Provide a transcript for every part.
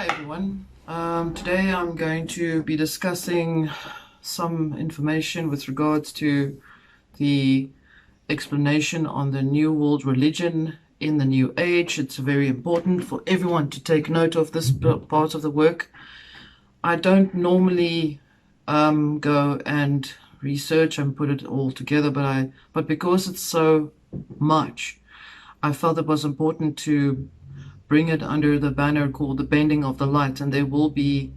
Hi everyone. Today I'm going to be discussing some information with regards to the explanation on the New World Religion in the New Age. It's very important for everyone to take note of this part of the work. I don't normally go and research and put it all together, but because it's so much, I felt it was important to bring it under the banner called the Bending of the Light, and there will be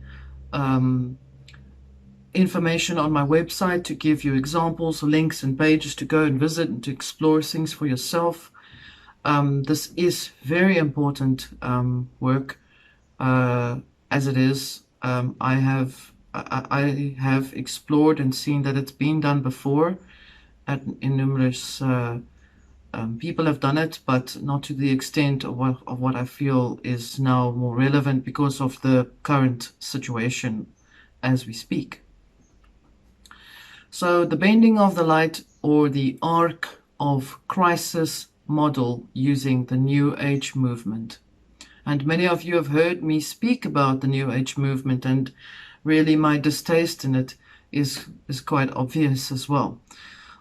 information on my website to give you examples, links and pages to go and visit and to explore things for yourself. This is very important work as it is. I have explored and seen that it's been done before in numerous people have done it, but not to the extent of what I feel is now more relevant because of the current situation as we speak. So the Bending of the Light, or the Arc of Crisis model using the New Age movement. And many of you have heard me speak about the New Age movement, and really my distaste in it is quite obvious as well.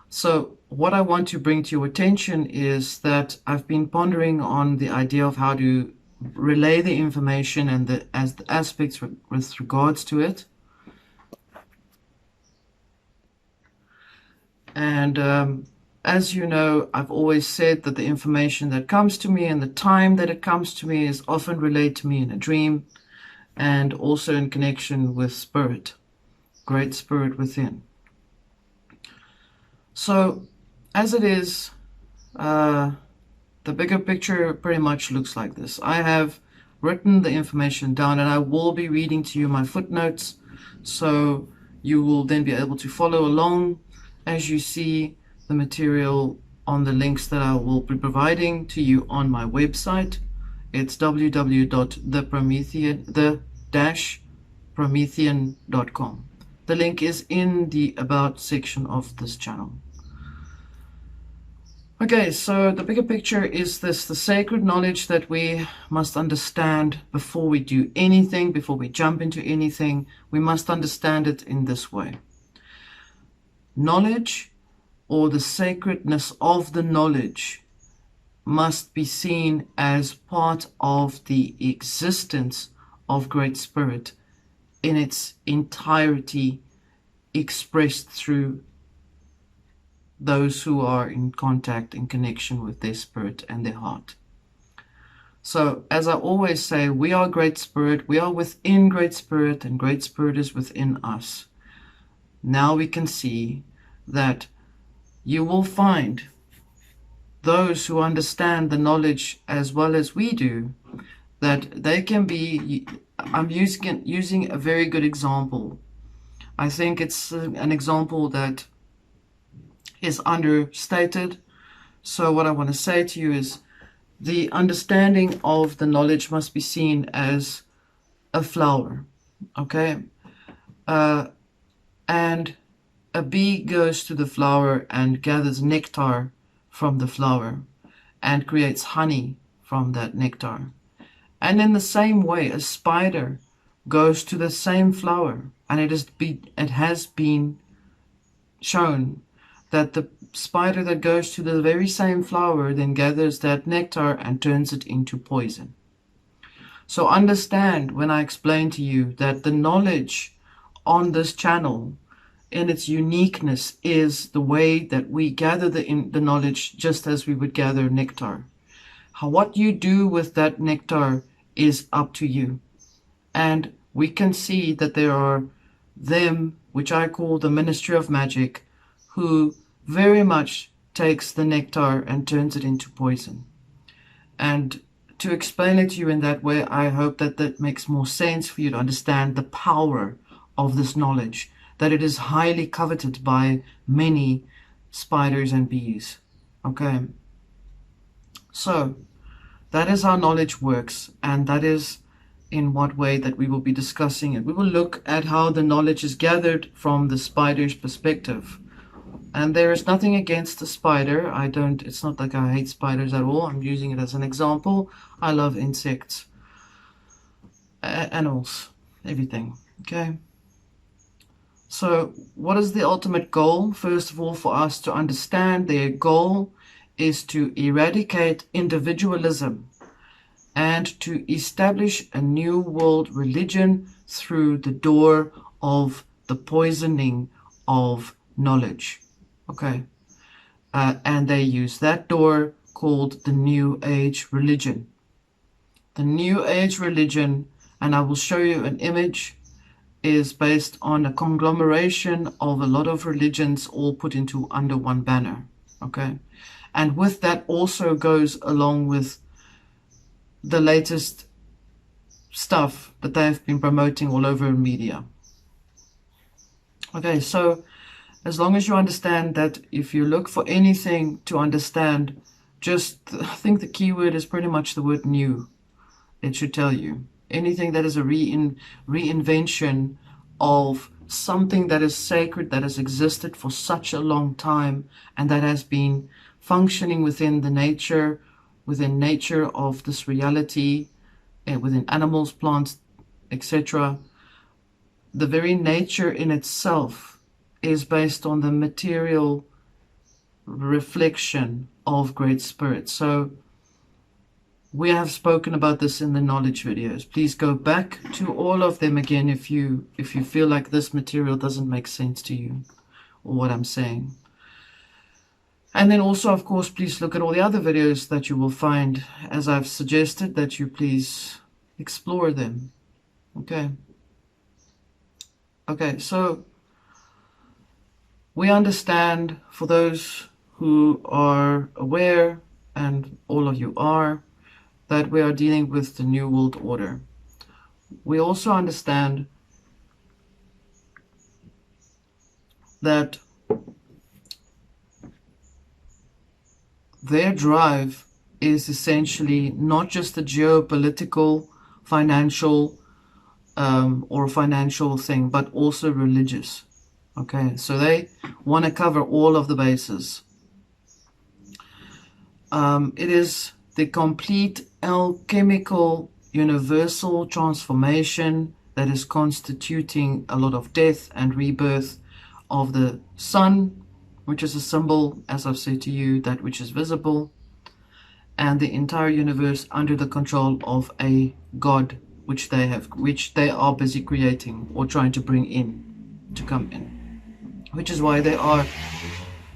So what I want to bring to your attention is that I've been pondering on the idea of how to relay the information and the aspects with regards to it. And as you know, I've always said that the information that comes to me and the time that it comes to me is often relayed to me in a dream, and also in connection with spirit, great spirit within. So as it is, the bigger picture pretty much looks like this. I have written the information down, and I will be reading to you my footnotes, so you will then be able to follow along as you see the material on the links that I will be providing to you on my website. It's www.the-promethean.com. The link is in the About section of this channel. Okay, so the bigger picture is this: the sacred knowledge that we must understand before we do anything, before we jump into anything. We must understand it in this way. Knowledge, or the sacredness of the knowledge, must be seen as part of the existence of Great Spirit in its entirety, expressed through those who are in contact, in connection with their spirit and their heart. So, as I always say, we are Great Spirit, we are within Great Spirit, and Great Spirit is within us. Now we can see that you will find those who understand the knowledge as well as we do, that they can be, I'm using a very good example. I think it's an example that is understated. So what I want to say to you is the understanding of the knowledge must be seen as a flower, okay? And a bee goes to the flower and gathers nectar from the flower and creates honey from that nectar. And in the same way, a spider goes to the same flower, and it has been shown that the spider that goes to the very same flower then gathers that nectar and turns it into poison. So understand when I explain to you that the knowledge on this channel in its uniqueness is the way that we gather the knowledge, just as we would gather nectar. What you do with that nectar is up to you. And we can see that there are them, which I call the Ministry of Magic, who very much takes the nectar and turns it into poison. And to explain it to you in that way, I hope that that makes more sense for you to understand the power of this knowledge, that it is highly coveted by many spiders and bees. Okay? So, that is how knowledge works, and that is in what way that we will be discussing it. We will look at how the knowledge is gathered from the spider's perspective. And there is nothing against the spider. It's not like I hate spiders at all. I'm using it as an example. I love insects. animals, everything. Okay. So what is the ultimate goal? First of all, for us to understand, their goal is to eradicate individualism and to establish a new world religion through the door of the poisoning of knowledge. Okay. And they use that door called the New Age religion. The New Age religion, and I will show you an image, is based on a conglomeration of a lot of religions all put into under one banner. Okay. And with that also goes along with the latest stuff that they've been promoting all over media. Okay, so as long as you understand that, if you look for anything to understand, just I think the key word is pretty much the word new. It should tell you. Anything that is a reinvention of something that is sacred, that has existed for such a long time, and that has been functioning within nature of this reality, within animals, plants, etc. The very nature in itself is based on the material reflection of Great Spirit. So we have spoken about this in the knowledge videos. Please go back to all of them again if you feel like this material doesn't make sense to you or what I'm saying. And then also, of course, please look at all the other videos that you will find, as I've suggested, that you please explore them. Okay. Okay, so we understand, for those who are aware, and all of you are, that we are dealing with the New World Order. We also understand that their drive is essentially not just a geopolitical, financial, or financial thing, but also religious. Okay, so they want to cover all of the bases. It is the complete alchemical universal transformation that is constituting a lot of death and rebirth of the sun, which is a symbol, as I've said to you, that which is visible, and the entire universe under the control of a God, which they are busy creating or trying to bring in, to come in. Which is why there are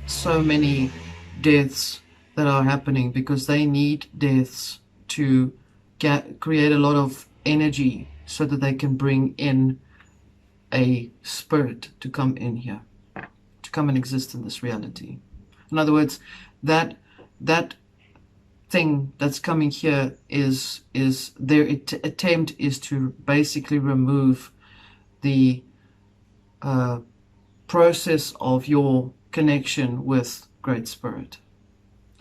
so many deaths that are happening, because they need deaths to create a lot of energy so that they can bring in a spirit to come in here, to come and exist in this reality. In other words, that thing that's coming here is their attempt is to basically remove the process of your connection with Great Spirit.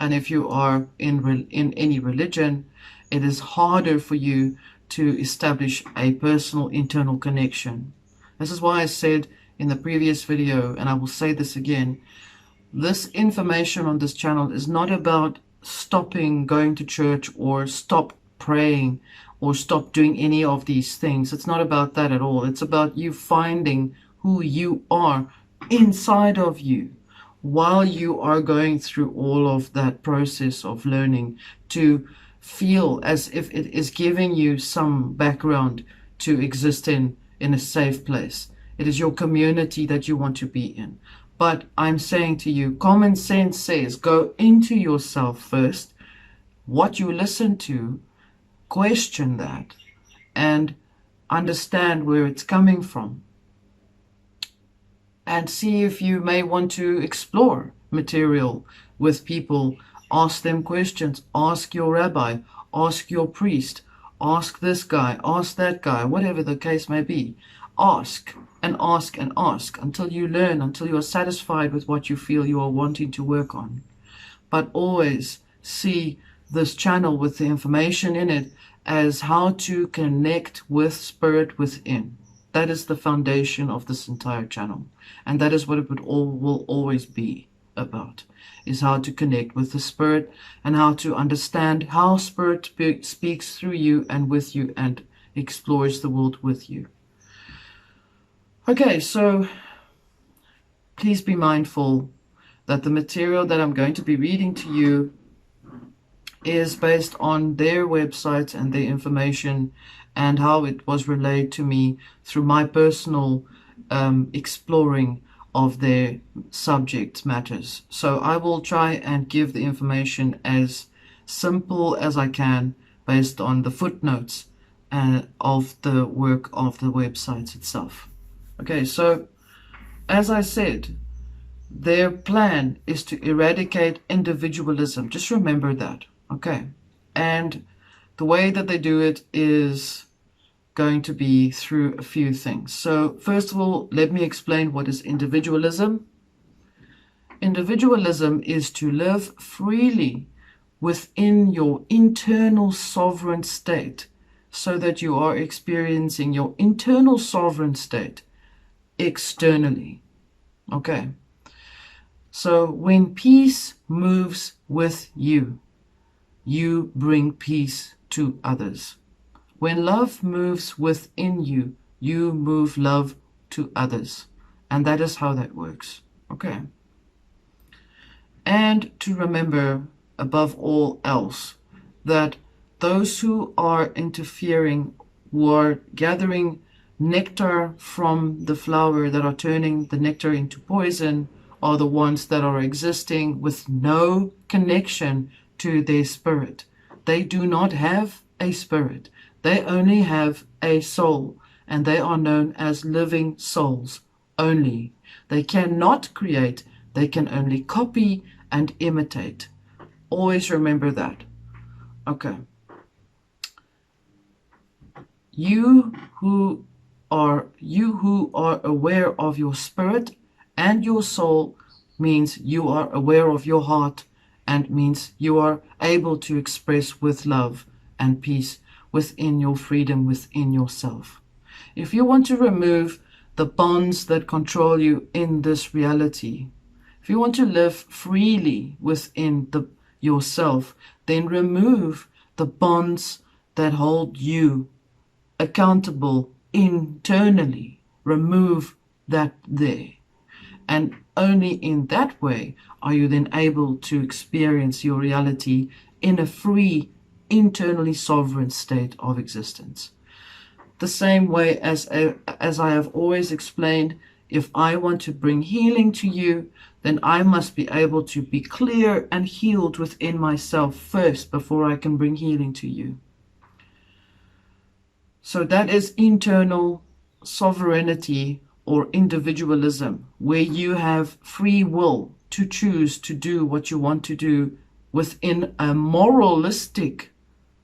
And if you are in any religion, it is harder for you to establish a personal internal connection. This is why I said in the previous video, and I will say this again, this information on this channel is not about stopping going to church or stop praying or stop doing any of these things. It's not about that at all. It's about you finding who you are inside of you while you are going through all of that process of learning, to feel as if it is giving you some background to exist in a safe place. It is your community that you want to be in. But I'm saying to you, common sense says go into yourself first. What you listen to, question that, and understand where it's coming from. And see if you may want to explore material with people. Ask them questions. Ask your rabbi. Ask your priest. Ask this guy. Ask that guy. Whatever the case may be. Ask and ask and ask until you learn, until you are satisfied with what you feel you are wanting to work on. But always see this channel with the information in it as how to connect with spirit within. That is the foundation of this entire channel. And that is what it will always be about, is how to connect with the spirit and how to understand how spirit speaks through you and with you and explores the world with you. Okay, so please be mindful that the material that I'm going to be reading to you is based on their website and their information and how it was relayed to me through my personal exploring of their subject matters. So I will try and give the information as simple as I can based on the footnotes of the work of the website itself. Okay, so as I said, their plan is to eradicate individualism. Just remember that, okay? And the way that they do it is going to be through a few things. So first of all, let me explain what is individualism. Individualism is to live freely within your internal sovereign state, so that you are experiencing your internal sovereign state externally. Okay. So when peace moves with you, you bring peace to others. When love moves within you, you move love to others. And that is how that works. Okay. And to remember, above all else, that those who are interfering, who are gathering nectar from the flower, that are turning the nectar into poison, are the ones that are existing with no connection to their spirit. They do not have a spirit. They only have a soul, and they are known as living souls only. They cannot create, they can only copy and imitate. Always remember that. Okay. You who are aware of your spirit and your soul means you are aware of your heart, and means you are able to express with love and peace within your freedom, within yourself. If you want to remove the bonds that control you in this reality, if you want to live freely within yourself, then remove the bonds that hold you accountable internally. Remove that there. And only in that way are you then able to experience your reality in a free, internally sovereign state of existence. The same way as I have always explained, if I want to bring healing to you, then I must be able to be clear and healed within myself first before I can bring healing to you. So that is internal sovereignty or individualism, where you have free will to choose to do what you want to do within a moralistic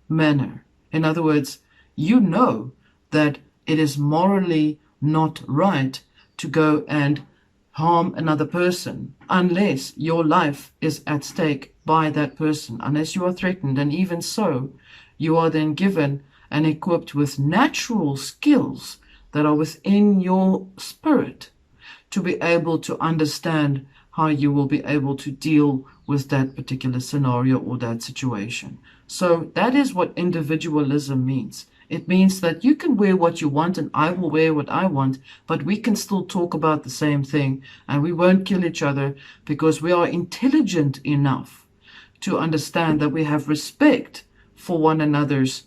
manner. In other words, you know that it is morally not right to go and harm another person unless your life is at stake by that person, unless you are threatened. And even so, you are then given and equipped with natural skills that are within your spirit to be able to understand how you will be able to deal with that particular scenario or that situation. So that is what individualism means. It means that you can wear what you want and I will wear what I want, but we can still talk about the same thing and we won't kill each other, because we are intelligent enough to understand that we have respect for one another's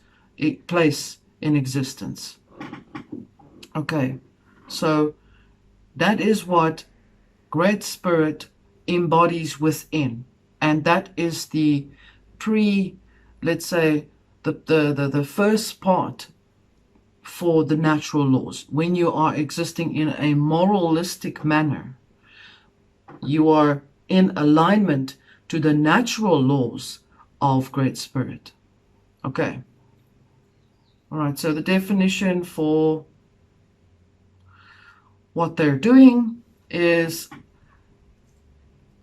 place in existence. Okay, so that is what Great Spirit embodies within, and that is the let's say, the first part for the natural laws. When you are existing in a moralistic manner, you are in alignment to the natural laws of Great Spirit. Okay. All right, so the definition for what they're doing is,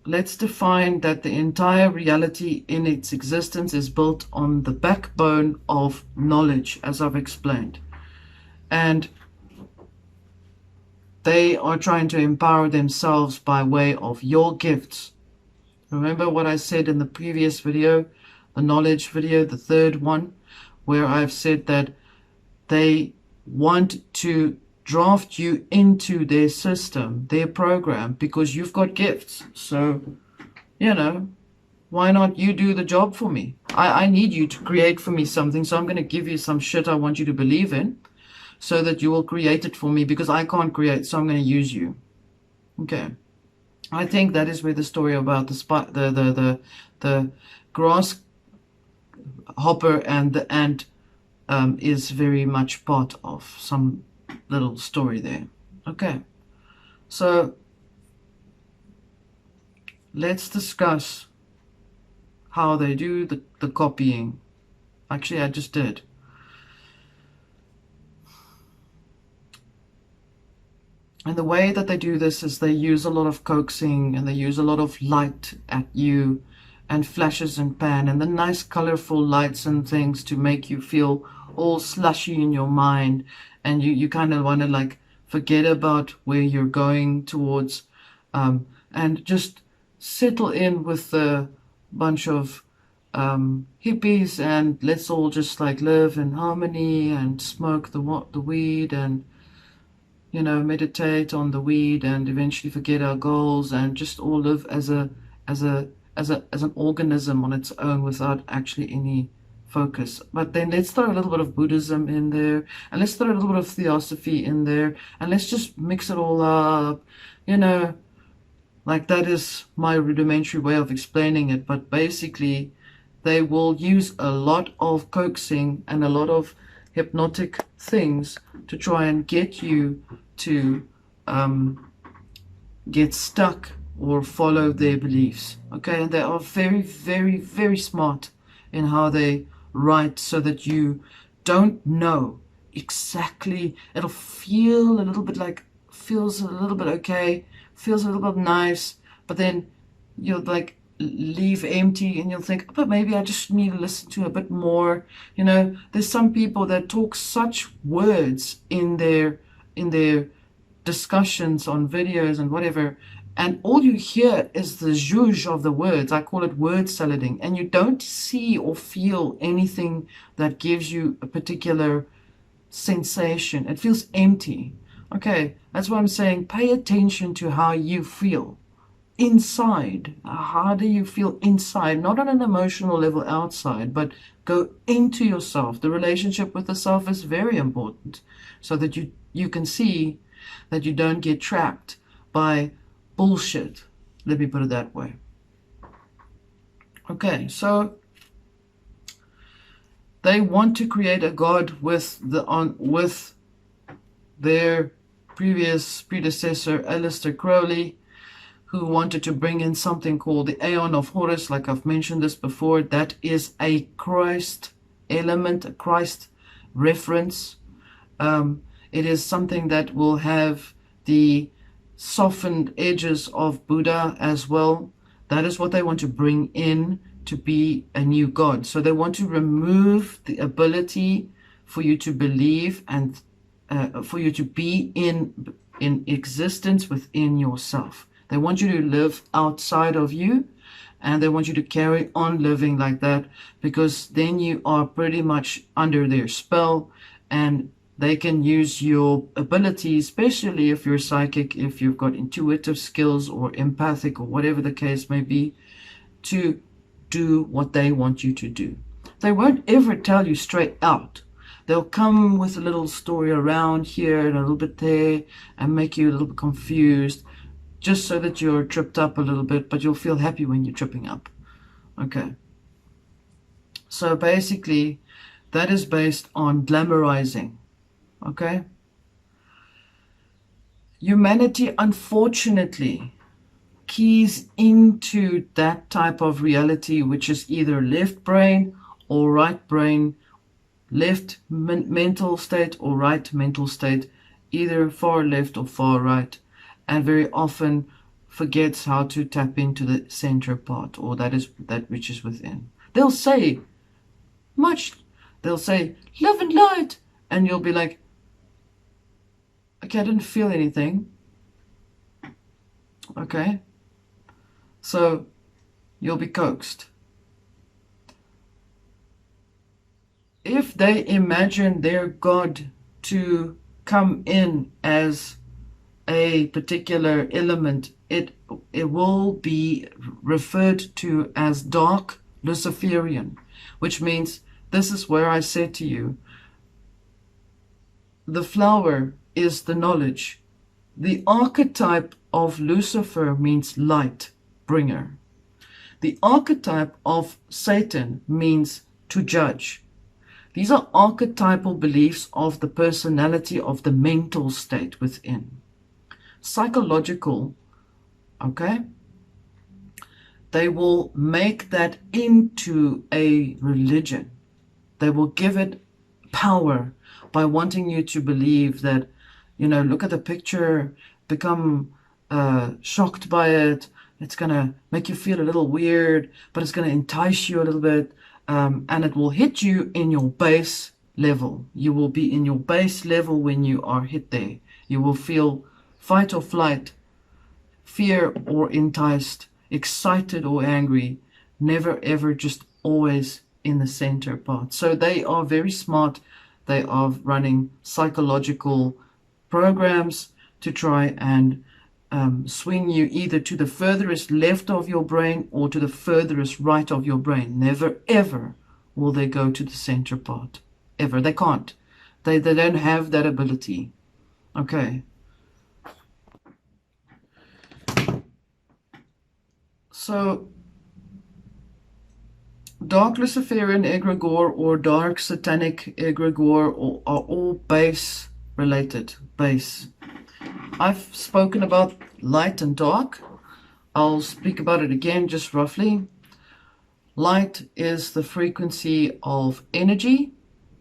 let's define that the entire reality in its existence is built on the backbone of knowledge, as I've explained. And they are trying to empower themselves by way of your gifts. Remember what I said in the previous video, the knowledge video, the third one, where I've said that They want to draft you into their system, their program, because you've got gifts. So, why not you do the job for me? I need you to create for me something, so I'm going to give you some shit I want you to believe in so that you will create it for me, because I can't create, so I'm going to use you. Okay. I think that is where the story about the grasshopper and the ant is very much part of some little story there. Okay. So let's discuss how they do the copying. Actually, I just did. And the way that they do this is they use a lot of coaxing, and they use a lot of light at you and flashes and pan and the nice colorful lights and things to make you feel all slushy in your mind, and you kind of want to like forget about where you're going towards, and just settle in with a bunch of hippies, and let's all just like live in harmony and smoke the weed, and meditate on the weed, and eventually forget our goals and just all live as an organism on its own without actually any focus. But then let's throw a little bit of Buddhism in there, and let's throw a little bit of theosophy in there, and let's just mix it all up. Like, that is my rudimentary way of explaining it. But basically, they will use a lot of coaxing and a lot of hypnotic things to try and get you to get stuck or follow their beliefs. Okay, and they are very, very, very smart in how they write, so that you don't know exactly. It'll feel a little bit like, feels a little bit okay, feels a little bit nice, but then you'll like leave empty, and you'll think, but maybe I just need to listen to a bit more. There's some people that talk such words in their discussions on videos and whatever, and all you hear is the zhuzh of the words. I call it word salading, and you don't see or feel anything that gives you a particular sensation. It feels empty. Okay, that's what I'm saying. Pay attention to how you feel inside. How do you feel inside? Not on an emotional level outside, but go into yourself. The relationship with the self is very important, so that you can see that you don't get trapped by bullshit. Let me put it that way. Okay, so they want to create a god with their previous predecessor, Aleister Crowley, who wanted to bring in something called the Aeon of Horus. Like I've mentioned this before, that is a Christ element, a Christ reference. It is something that will have the softened edges of Buddha as well. That is what they want to bring in to be a new god. So they want to remove the ability for you to believe and for you to be in existence within yourself. They want you to live outside of you, and they want you to carry on living like that, because then you are pretty much under their spell, and they can use your ability, especially if you're psychic, if you've got intuitive skills or empathic or whatever the case may be, to do what they want you to do. They won't ever tell you straight out. They'll come with a little story around here and a little bit there and make you a little bit confused, just so that you're tripped up a little bit, but you'll feel happy when you're tripping up. Okay. So basically, that is based on glamorizing. Okay? Humanity, unfortunately, keys into that type of reality, which is either left brain or right brain, left mental state or right mental state, either far left or far right, and very often forgets how to tap into the center part, or that which is within. They'll say love and light, and you'll be like, okay, I didn't feel anything. Okay, so you'll be coaxed. if they imagine their God to come in as a particular element, it will be referred to as dark Luciferian, which means, this is where I said to you, the flower is the knowledge. The archetype of Lucifer means light bringer. The archetype of Satan means to judge. These are archetypal beliefs of the personality, of the mental state within. Psychological, okay? They will make that into a religion. They will give it power by wanting you to believe that, look at the picture, become shocked by it. It's going to make you feel a little weird, but it's going to entice you a little bit. And it will hit you in your base level. You will be in your base level when you are hit there. You will feel fight or flight, fear or enticed, excited or angry, never ever, just always in the center part. So they are very smart. They are running psychological programs to try and swing you either to the furthest left of your brain or to the furthest right of your brain. Never ever will they go to the center part. Ever. They can't. They don't have that ability. Okay. So, dark Luciferian egregore or dark Satanic egregore are all base related. Base. I've spoken about light and dark. I'll speak about it again just roughly. Light is the frequency of energy.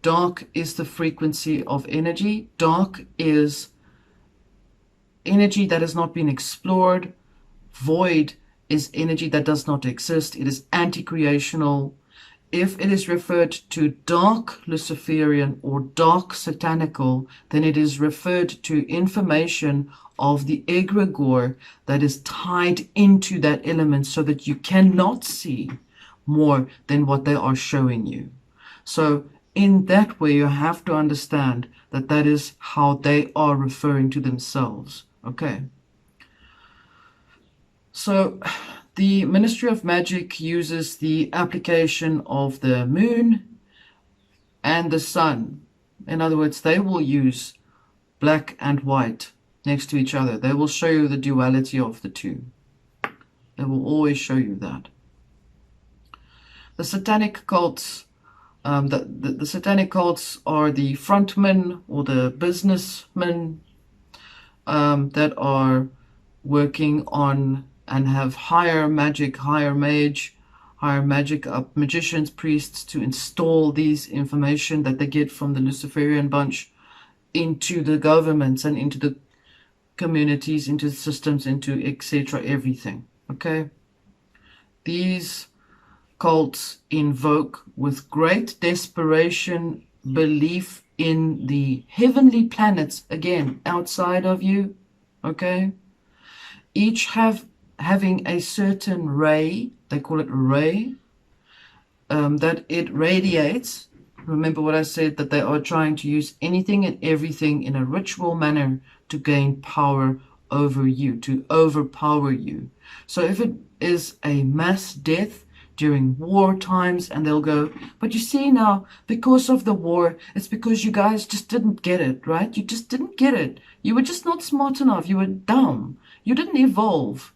Dark is the frequency of energy. Dark is energy that has not been explored. Void is energy that does not exist. It is anti-creational. If it is referred to dark Luciferian or dark Satanical, then it is referred to information of the egregore that is tied into that element so that you cannot see more than what they are showing you. So in that way, you have to understand that that is how they are referring to themselves. Okay. So the Ministry of Magic uses the application of the moon and the sun. In other words, they will use black and white next to each other. They will show you the duality of the two. They will always show you that. The Satanic Cults, the Satanic Cults are the frontmen or the businessmen that are working on and have higher magic, higher magic magicians, priests to install these information that they get from the Luciferian bunch into the governments and into the communities, into the systems, into etc. everything. Okay? These cults invoke with great desperation belief in the heavenly planets, again, outside of you. Okay? Each having a certain ray, they call it a ray, that it radiates. Remember what I said, that they are trying to use anything and everything in a ritual manner to gain power over you, to overpower you. So if it is a mass death during war times, and they'll go, but you see now, because of the war, it's because you guys just didn't get it, right? You just didn't get it. You were just not smart enough. You were dumb. You didn't evolve.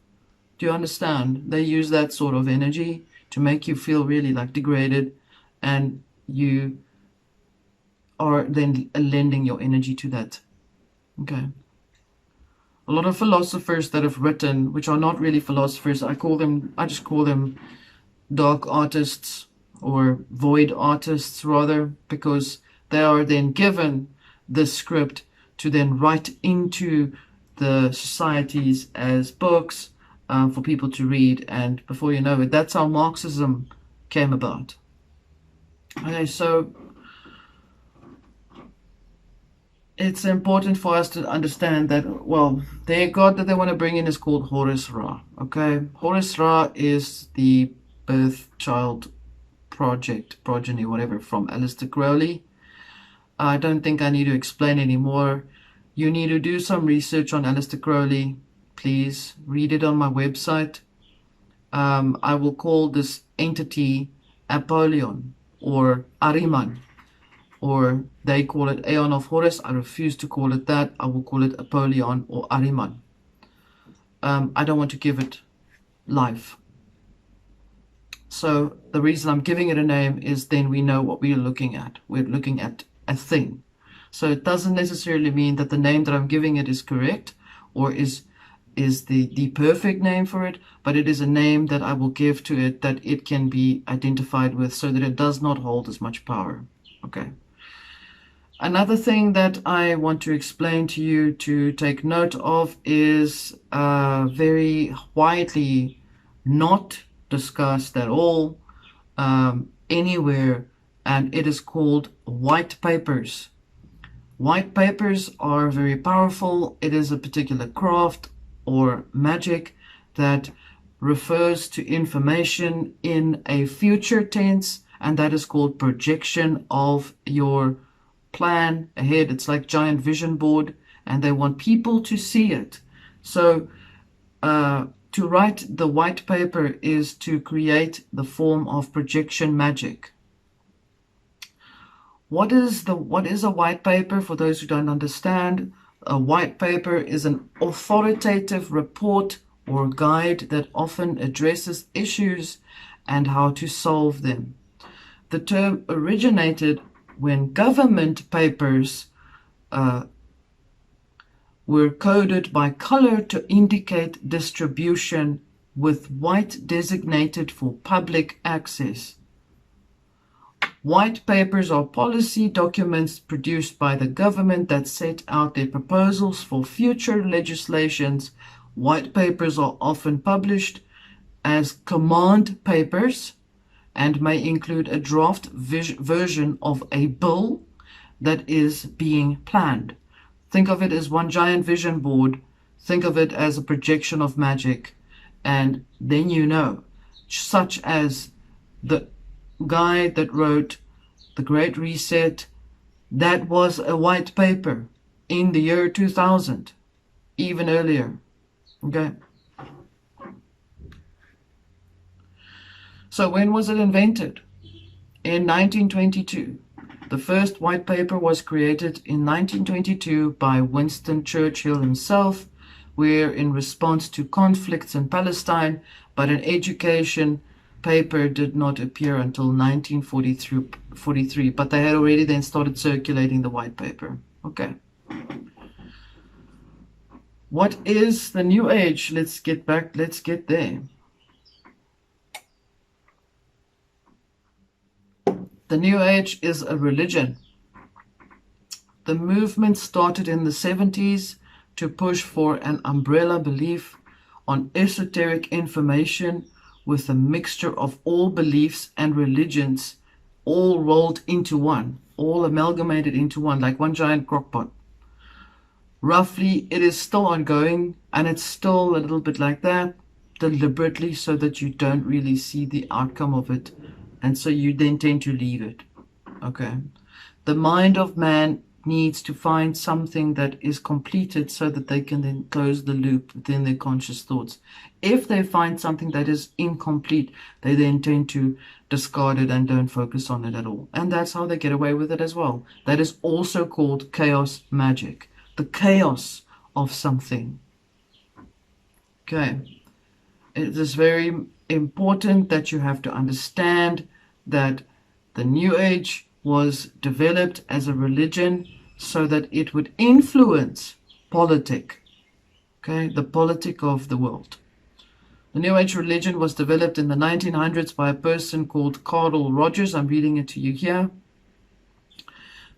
Do you understand? They use that sort of energy to make you feel really like degraded, and you are then lending your energy to that. Okay. A lot of philosophers that have written, which are not really philosophers, I just call them dark artists or void artists rather, because they are then given the script to then write into the societies as books for people to read, and before you know it, that's how Marxism came about. Okay, so it's important for us to understand that, well, their god that they want to bring in is called Horus Ra. Okay, Horus Ra is the birth child progeny, whatever, from Aleister Crowley. I don't think I need to explain anymore. You need to do some research on Aleister Crowley. Please read it on my website. I will call this entity Apollyon or Ahriman, or they call it Aeon of Horus. I refuse to call it that. I will call it Apollyon or Ahriman. I don't want to give it life. So the reason I'm giving it a name is then we know what we are looking at. We're looking at a thing. So it doesn't necessarily mean that the name that I'm giving it is correct or is the perfect name for it, but it is a name that I will give to it that it can be identified with so that it does not hold as much power. Okay. Another thing that I want to explain to you to take note of is very widely not discussed at all anywhere, and it is called white papers. White papers are very powerful. It is a particular craft or magic that refers to information in a future tense, and that is called projection of your plan ahead. It's like giant vision board, and they want people to see it. So to write the white paper is to create the form of projection magic. What is a white paper? For those who don't understand, a white paper is an authoritative report or guide that often addresses issues and how to solve them. The term originated when government papers were coded by color to indicate distribution, with white designated for public access. White papers are policy documents produced by the government that set out their proposals for future legislations. White papers are often published as command papers and may include a draft version of a bill that is being planned. Think of it as one giant vision board. Think of it as a projection of magic. And then you know, such as the guy that wrote The Great Reset, that was a white paper in the year 2000, even earlier. Okay. So when was it invented? In 1922. The first white paper was created in 1922 by Winston Churchill himself, where in response to conflicts in Palestine, but an education paper did not appear until 1943, but they had already then started circulating the white paper. Okay. What is the New Age? Let's get there. The New Age is a religion. The movement started in the 70s to push for an umbrella belief on esoteric information with a mixture of all beliefs and religions all rolled into one, all amalgamated into one, like one giant crockpot. Roughly, it is still ongoing, and it's still a little bit like that, deliberately, so that you don't really see the outcome of it, and so you then tend to leave it. Okay. The mind of man needs to find something that is completed so that they can then close the loop within their conscious thoughts. If they find something that is incomplete, they then tend to discard it and don't focus on it at all. And that's how they get away with it as well. That is also called chaos magic. The chaos of something. Okay. It is very important that you have to understand that the New Age was developed as a religion so that it would influence politic, okay, the politic of the world. The New Age religion was developed in the 1900s by a person called Carl Rogers. I'm reading it to you here,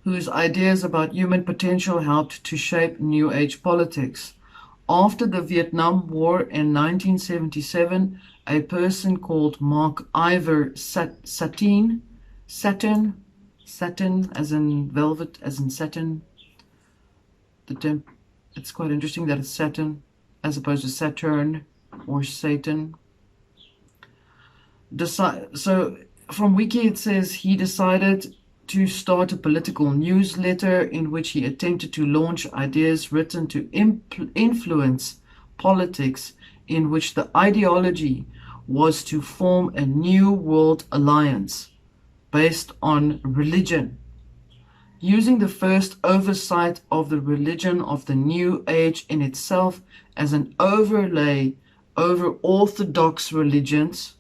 whose ideas about human potential helped to shape New Age politics. After the Vietnam War in 1977, a person called Mark Ivor Satin as in velvet, as in satin. It's quite interesting that it's Saturn as opposed to Saturn or Satan. So From Wiki it says he decided to start a political newsletter in which he attempted to launch ideas written to influence politics, in which the ideology was to form a new world alliance based on religion, using the first oversight of the religion of the New Age in itself as an overlay over orthodox religions,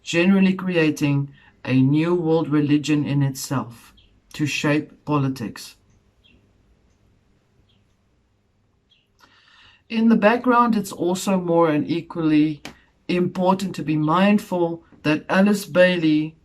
generally creating a new world religion in itself to shape politics. In the background, it's also more and equally important to be mindful that Alice Bailey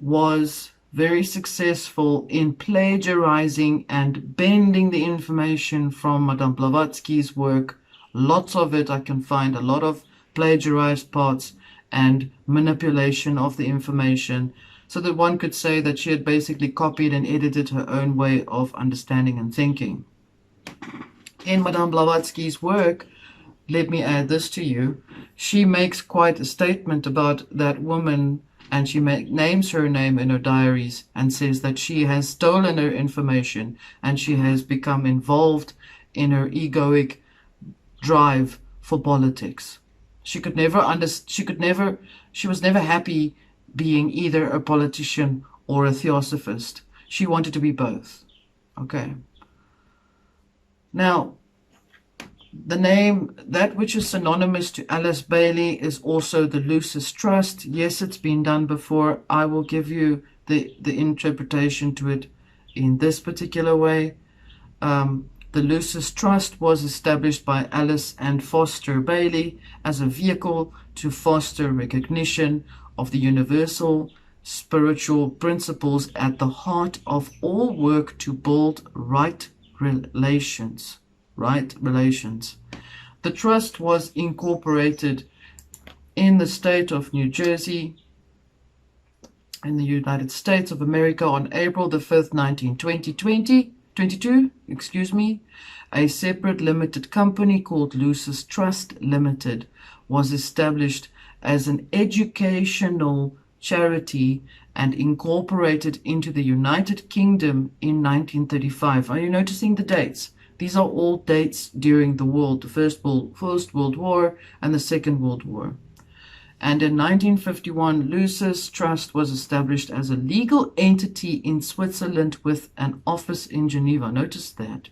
was very successful in plagiarizing and bending the information from Madame Blavatsky's work. Lots of it I can find, a lot of plagiarized parts and manipulation of the information, so that one could say that she had basically copied and edited her own way of understanding and thinking. In Madame Blavatsky's work, let me add this to you, she makes quite a statement about that woman, and she names her name in her diaries and says that she has stolen her information and she has become involved in her egoic drive for politics. She was never happy being either a politician or a theosophist. She wanted to be both. Okay. Now, the name, that which is synonymous to Alice Bailey, is also the Lucis Trust. Yes, it's been done before. I will give you the interpretation to it in this particular way. The Lucis Trust was established by Alice and Foster Bailey as a vehicle to foster recognition of the universal spiritual principles at the heart of all work to build right relations. The trust was incorporated in the state of New Jersey in the United States of America on April the 5th, 1922, a separate limited company called Lucis Trust Limited was established as an educational charity and incorporated into the United Kingdom in 1935. Are you noticing the dates? These are all dates during the First World War and the Second World War. And in 1951, Lucis Trust was established as a legal entity in Switzerland with an office in Geneva. Notice that.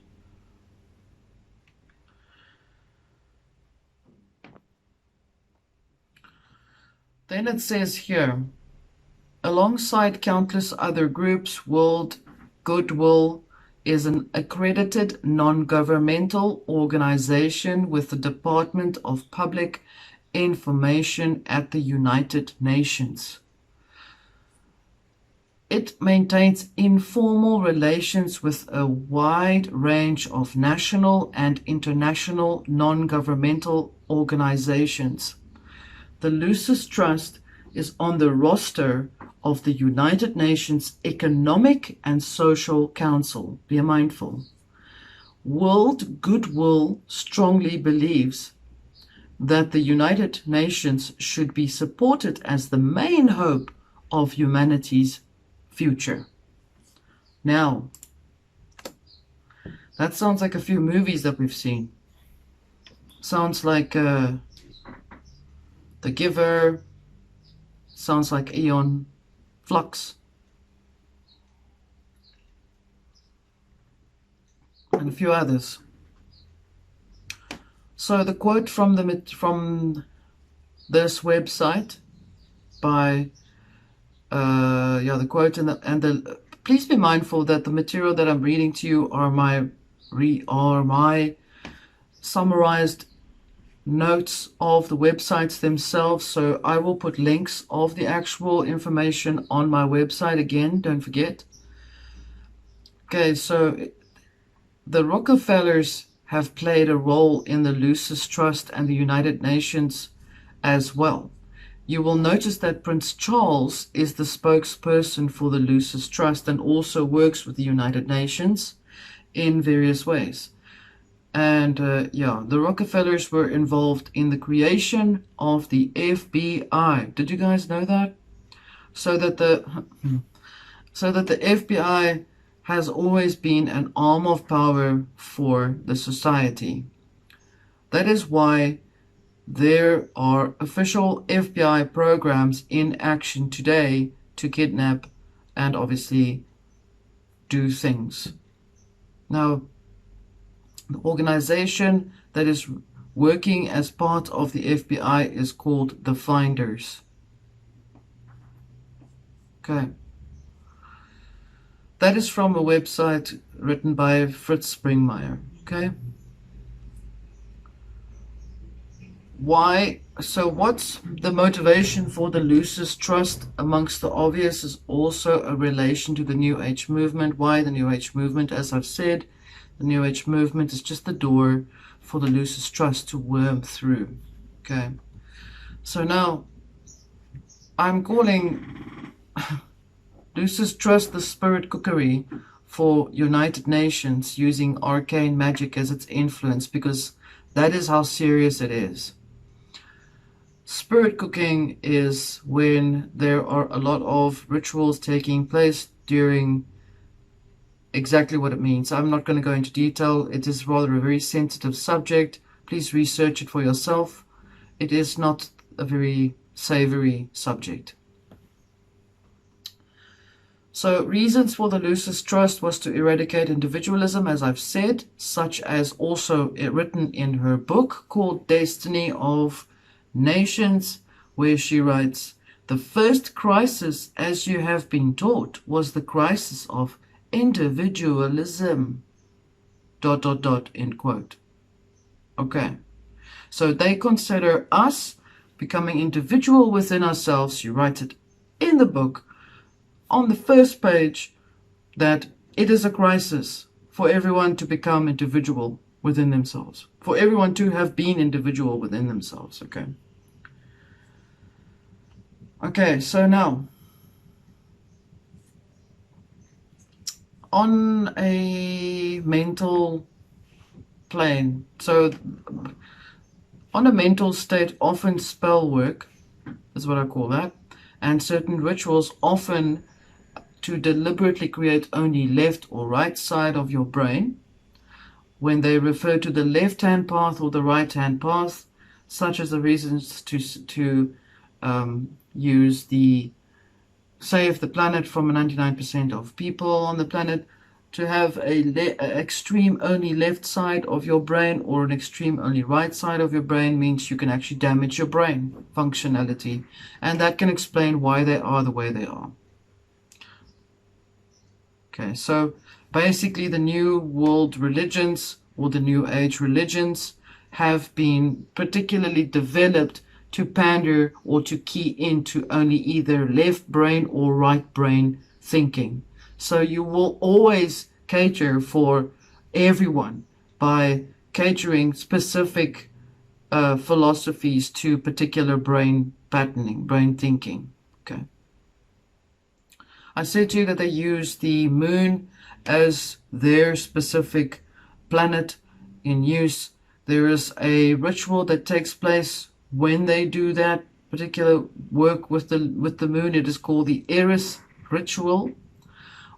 Then it says here, alongside countless other groups, World Goodwill is an accredited non-governmental organization with the Department of Public Information at the United Nations. It maintains informal relations with a wide range of national and international non-governmental organizations. The Lucis Trust is on the roster of the United Nations Economic and Social Council. Be mindful. World Goodwill strongly believes that the United Nations should be supported as the main hope of humanity's future. Now, that sounds like a few movies that we've seen. Sounds like The Giver, sounds like Aeon Flux, and a few others. So the quote from this website by the quote and the please be mindful that the material that I'm reading to you are my summarized notes of the websites themselves. So I will put links of the actual information on my website again, don't forget. Okay, so the Rockefellers have played a role in the Lucis Trust and the United Nations as well. You will notice that Prince Charles is the spokesperson for the Lucis Trust and also works with the United Nations in various ways. And the Rockefellers were involved in the creation of the FBI. Did you guys know that? so that the FBI has always been an arm of power for the society. That is why there are official FBI programs in action today to kidnap and obviously do things. Now, the organization that is working as part of the FBI is called the Finders. Okay. That is from a website written by Fritz Springmeier. Okay. Why? So what's the motivation for the loosest trust? Amongst the obvious is also a relation to the New Age movement. Why the New Age movement? As I've said, the New Age movement is just the door for the loosest trust to worm through. Okay. So now, I'm calling loosest trust the spirit cookery for United Nations, using arcane magic as its influence, because that is how serious it is. Spirit cooking is when there are a lot of rituals taking place during exactly what it means. I'm not going to go into detail. It is rather a very sensitive subject. Please research it for yourself. It is not a very savory subject. So reasons for the loosest trust was to eradicate individualism, as I've said, such as also written in her book called Destiny of Nations, where she writes, "The first crisis, as you have been taught, was the crisis of individualism, ... end quote." Okay. So they consider us becoming individual within ourselves. You write it in the book on the first page that it is a crisis for everyone to become individual within themselves, for everyone to have been individual within themselves. Okay. Okay, so now, on a mental plane, so on a mental state, often spell work is what I call that, and certain rituals often to deliberately create only left or right side of your brain. When they refer to the left-hand path or the right-hand path, such as the reasons to use the save the planet from 99% of people on the planet, to have a extreme only left side of your brain or an extreme only right side of your brain means you can actually damage your brain functionality, and that can explain why they are the way they are. Okay, so basically the New World religions or the New Age religions have been particularly developed to pander or to key into only either left brain or right brain thinking. So you will always cater for everyone by catering specific philosophies to particular brain patterning, brain thinking. Okay. I said to you that they use the moon as their specific planet in use. There is a ritual that takes place when they do that particular work with the moon. It is called the Aries Ritual,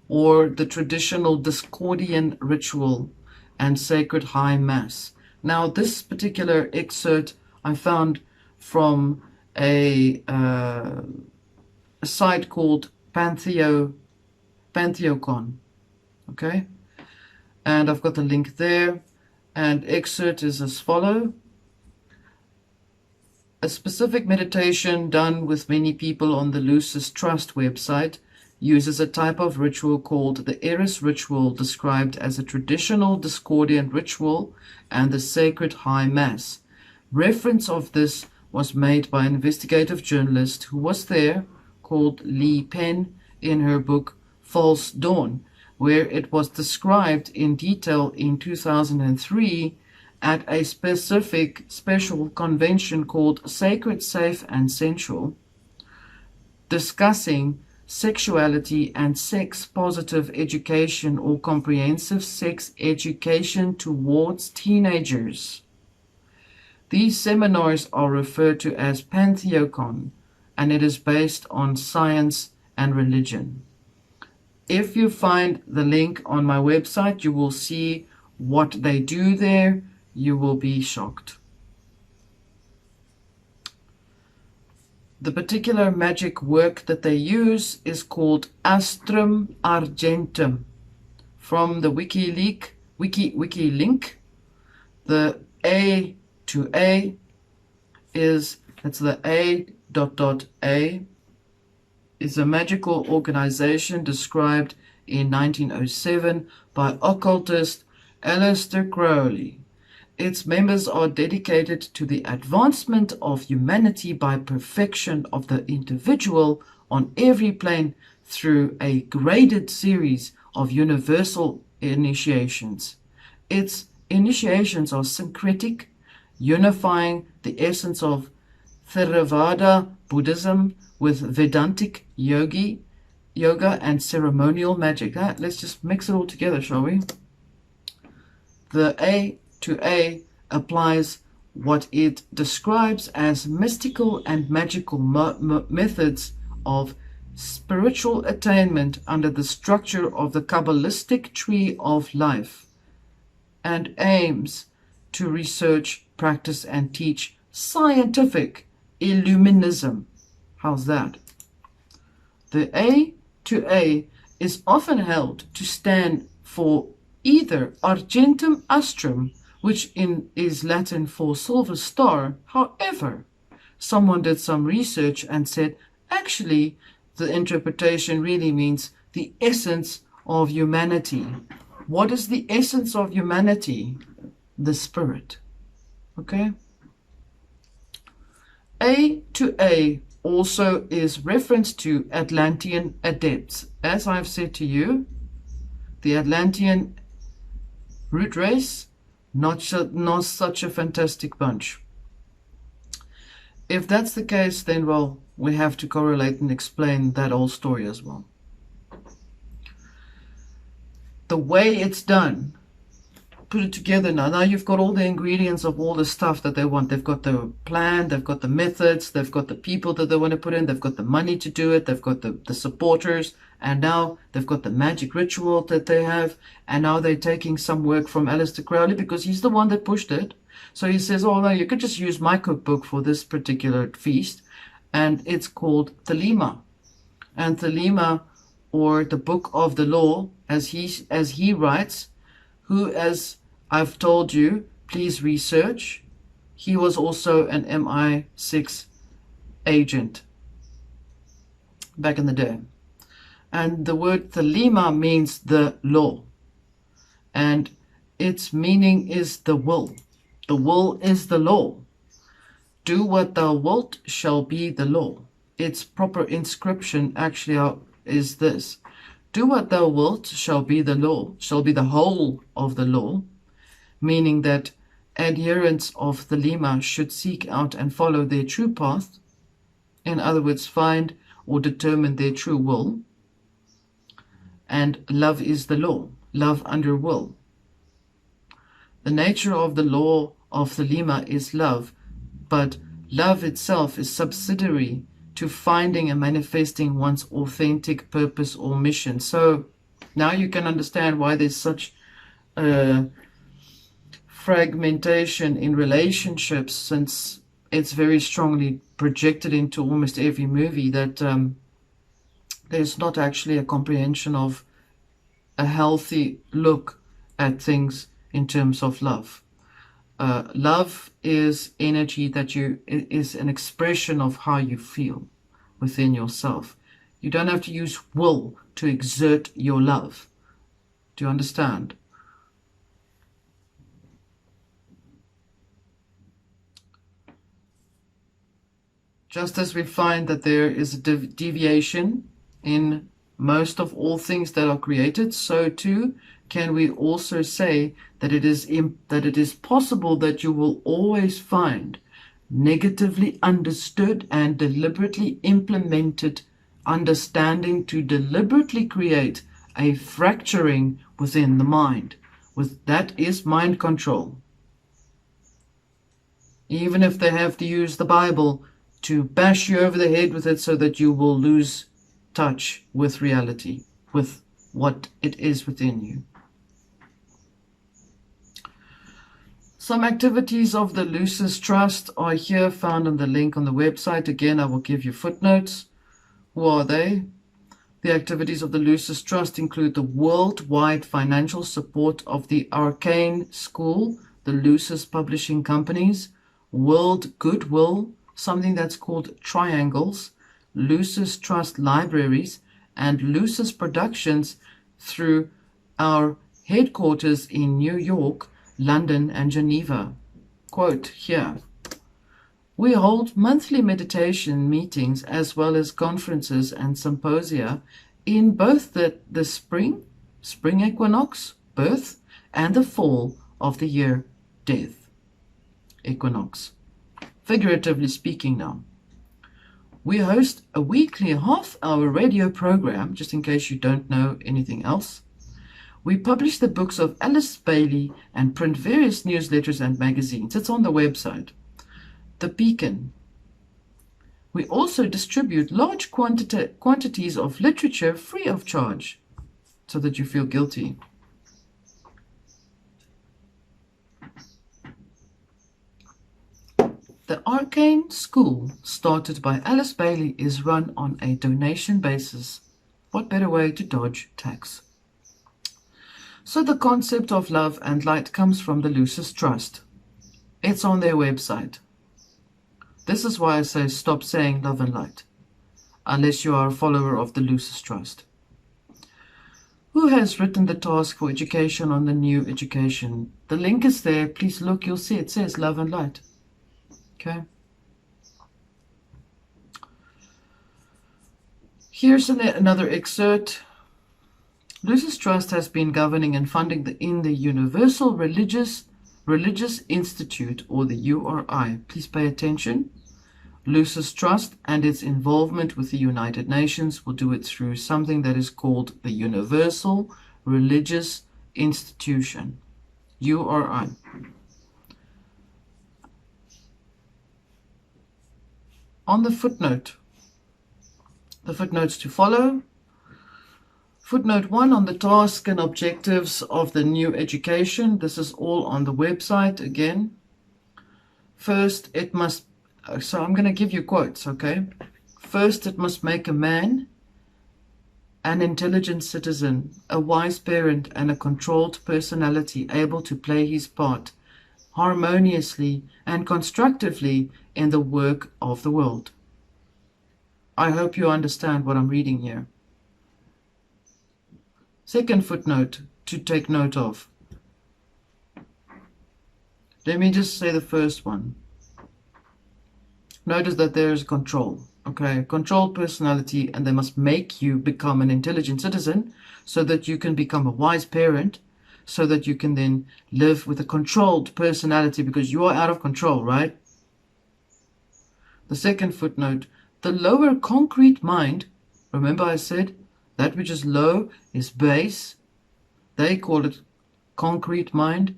or the traditional Discordian ritual and sacred high mass. Now, this particular excerpt I found from a site called Pantheocon. Okay, and I've got the link there. And excerpt is as follows. A specific meditation done with many people on the Loosest Trust website uses a type of ritual called the Aries Ritual, described as a traditional Discordian ritual and the sacred high mass. Reference of this was made by an investigative journalist who was there, called Lee Penn, in her book False Dawn, where it was described in detail in 2003 at a special convention called Sacred, Safe and Sensual, discussing sexuality and sex-positive education, or comprehensive sex education towards teenagers. These seminars are referred to as Pantheocon and it is based on science and religion. If you find the link on my website, you will see what they do there. You will be shocked. The particular magic work that they use is called Astrum Argentum. From the WikiLink, the A to A that's the A.A, is a magical organization described in 1907 by occultist Aleister Crowley. Its members are dedicated to the advancement of humanity by perfection of the individual on every plane through a graded series of universal initiations. Its initiations are syncretic, unifying the essence of Theravada Buddhism with Vedantic yoga and ceremonial magic. Let's just mix it all together, shall we? The A to A applies what it describes as mystical and magical methods of spiritual attainment under the structure of the Kabbalistic tree of life, and aims to research, practice, and teach scientific illuminism. How's that? The A to A is often held to stand for either Argentum Astrum, which is Latin for silver star. However, someone did some research and said, actually, the interpretation really means the essence of humanity. What is the essence of humanity? The spirit. Okay? A to A also is reference to Atlantean adepts. As I've said to you, the Atlantean root race, not such a fantastic bunch. If that's the case, then, well, we have to correlate and explain that whole story as well. The way it's done, put it together now. Now you've got all the ingredients of all the stuff that they want. They've got the plan, they've got the methods, they've got the people that they want to put in, they've got the money to do it, they've got the supporters, and now they've got the magic ritual that they have, and now they're taking some work from Aleister Crowley because he's the one that pushed it. So he says, oh no, you could just use my cookbook for this particular feast, and it's called Thelema. And Thelema, or the Book of the Law, as he writes, who, as I've told you, please research, he was also an MI6 agent back in the day. And the word Thelema means the law, and its meaning is the will. The will is the law. Do what thou wilt shall be the law. Its proper inscription actually is this: do what thou wilt shall be the law, shall be the whole of the law, meaning that adherents of Thelema should seek out and follow their true path, in other words, find or determine their true will. And love is the law, love under will. The nature of the law of Thelema is love, but love itself is subsidiary to finding and manifesting one's authentic purpose or mission. So now you can understand why there's such fragmentation in relationships, since it's very strongly projected into almost every movie that there's not actually a comprehension of a healthy look at things in terms of love. Love is energy that is an expression of how you feel within yourself. You don't have to use will to exert your love. Do you understand? Just as we find that there is a deviation in most of all things that are created, so too can we also say that it is possible that you will always find negatively understood and deliberately implemented understanding to deliberately create a fracturing within the mind. That is mind control. Even if they have to use the Bible to bash you over the head with it so that you will lose touch with reality, with what it is within you. Some activities of the Lucis Trust are here, found on the link on the website. Again, I will give you footnotes. Who are they? The activities of the Lucis Trust include the worldwide financial support of the Arcane School, the Lucis Publishing Companies, World Goodwill, something that's called Triangles, Lucis Trust Libraries, and Lucis Productions through our headquarters in New York, London, and Geneva. Quote here, "We hold monthly meditation meetings as well as conferences and symposia in both the spring equinox, birth, and the fall of the year, death, equinox. Figuratively speaking now. We host a weekly half-hour radio program, just in case you don't know anything else. We publish the books of Alice Bailey and print various newsletters and magazines. It's on the website. The Beacon. We also distribute large quantities of literature free of charge, so that you feel guilty. The Arcane School, started by Alice Bailey, is run on a donation basis. What better way to dodge tax? So the concept of love and light comes from the Lucis Trust. It's on their website. This is why I say stop saying love and light, unless you are a follower of the Lucis Trust. Who has written the task for education on the new education? The link is there. Please look, you'll see it says love and light. Okay. Here's another excerpt. Lucis Trust has been governing and funding in the Universal Religious Institute, or the URI. Please pay attention. Lucis Trust and its involvement with the United Nations will do it through something that is called the Universal Religious Institution, URI. On the footnotes to follow. Footnote 1 on the task and objectives of the new education. This is all on the website again. First, it must, so I'm going to give you quotes, okay? First, it must make a man an intelligent citizen, a wise parent, and a controlled personality able to play his part harmoniously and constructively in the work of the world. I hope you understand what I'm reading here. Second footnote to take note of. Let me just say the first one. Notice that there is control, okay? Controlled personality, and they must make you become an intelligent citizen so that you can become a wise parent, so that you can then live with a controlled personality, because you are out of control, right? The second footnote, the lower concrete mind, remember I said that which is low is base. They call it concrete mind.